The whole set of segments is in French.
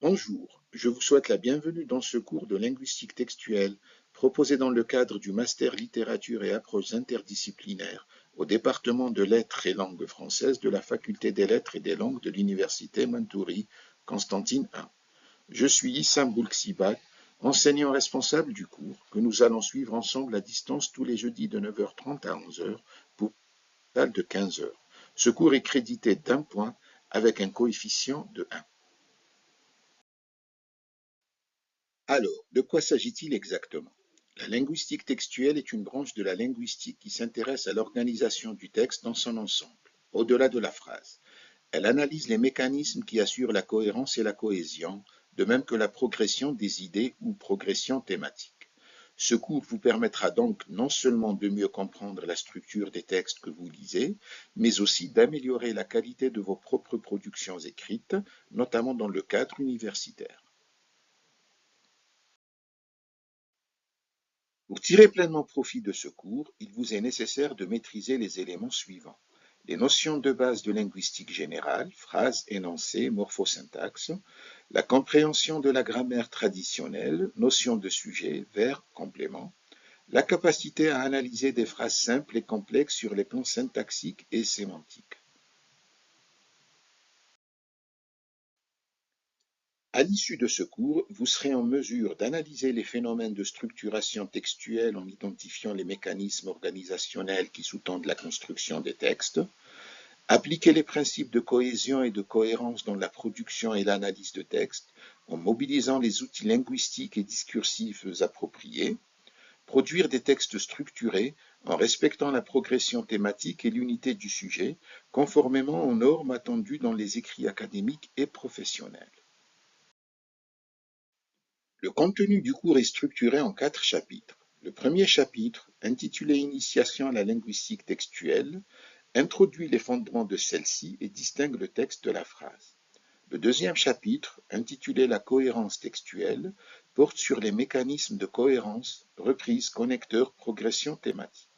Bonjour, je vous souhaite la bienvenue dans ce cours de linguistique textuelle proposé dans le cadre du Master Littérature et approches interdisciplinaires au département de Lettres et langues françaises de la Faculté des Lettres et des langues de l'Université Montouri, Constantine I. Je suis Issam Boulksibak, enseignant responsable du cours que nous allons suivre ensemble à distance tous les jeudis de 9h30 à 11h pour un total de 15 heures. Ce cours est crédité d'un point avec un coefficient de 1. Alors, de quoi s'agit-il exactement? La linguistique textuelle est une branche de la linguistique qui s'intéresse à l'organisation du texte dans son ensemble, au-delà de la phrase. Elle analyse les mécanismes qui assurent la cohérence et la cohésion, de même que la progression des idées ou progression thématique. Ce cours vous permettra donc non seulement de mieux comprendre la structure des textes que vous lisez, mais aussi d'améliorer la qualité de vos propres productions écrites, notamment dans le cadre universitaire. Pour tirer pleinement profit de ce cours, il vous est nécessaire de maîtriser les éléments suivants: les notions de base de linguistique générale, phrases, énoncés, morphosyntaxe, la compréhension de la grammaire traditionnelle, notions de sujet, verbe, complément, la capacité à analyser des phrases simples et complexes sur les plans syntaxiques et sémantiques. À l'issue de ce cours, vous serez en mesure d'analyser les phénomènes de structuration textuelle en identifiant les mécanismes organisationnels qui sous-tendent la construction des textes, appliquer les principes de cohésion et de cohérence dans la production et l'analyse de textes en mobilisant les outils linguistiques et discursifs appropriés, produire des textes structurés en respectant la progression thématique et l'unité du sujet, conformément aux normes attendues dans les écrits académiques et professionnels. Le contenu du cours est structuré en 4 chapitres. Le premier chapitre, intitulé Initiation à la linguistique textuelle, introduit les fondements de celle-ci et distingue le texte de la phrase. Le deuxième chapitre, intitulé La cohérence textuelle, porte sur les mécanismes de cohérence, reprise, connecteur, progression thématique.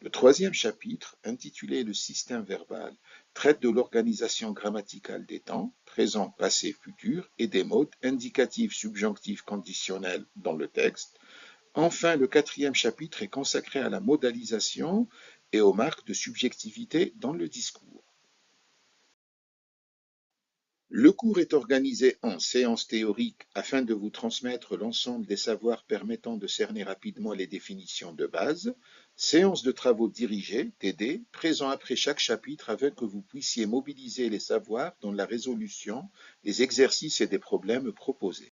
Le troisième chapitre, intitulé Le système verbal, traite de l'organisation grammaticale des temps, présent, passé, futur, et des modes indicatifs, subjonctifs, conditionnels dans le texte. Enfin, le quatrième chapitre est consacré à la modalisation et aux marques de subjectivité dans le discours. Le cours est organisé en séances théoriques afin de vous transmettre l'ensemble des savoirs permettant de cerner rapidement les définitions de base, séances de travaux dirigés, TD, présents après chaque chapitre afin que vous puissiez mobiliser les savoirs dans la résolution des exercices et des problèmes proposés.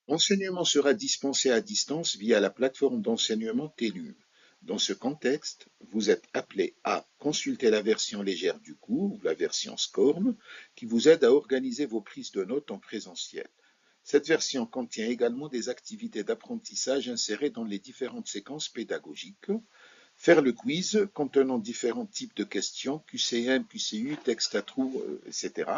L'enseignement sera dispensé à distance via la plateforme d'enseignement TELUM. Dans ce contexte, vous êtes appelé à consulter la version légère du cours, ou la version SCORM, qui vous aide à organiser vos prises de notes en présentiel. Cette version contient également des activités d'apprentissage insérées dans les différentes séquences pédagogiques. Faire le quiz contenant différents types de questions, QCM, QCU, texte à trous, etc.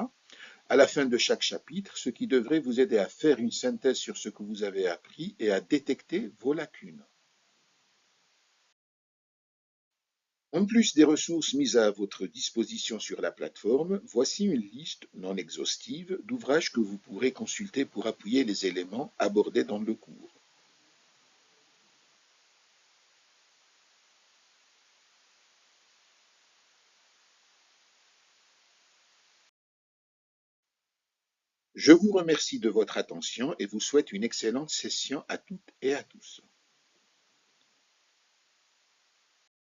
À la fin de chaque chapitre, ce qui devrait vous aider à faire une synthèse sur ce que vous avez appris et à détecter vos lacunes. En plus des ressources mises à votre disposition sur la plateforme, voici une liste non exhaustive d'ouvrages que vous pourrez consulter pour appuyer les éléments abordés dans le cours. Je vous remercie de votre attention et vous souhaite une excellente session à toutes et à tous.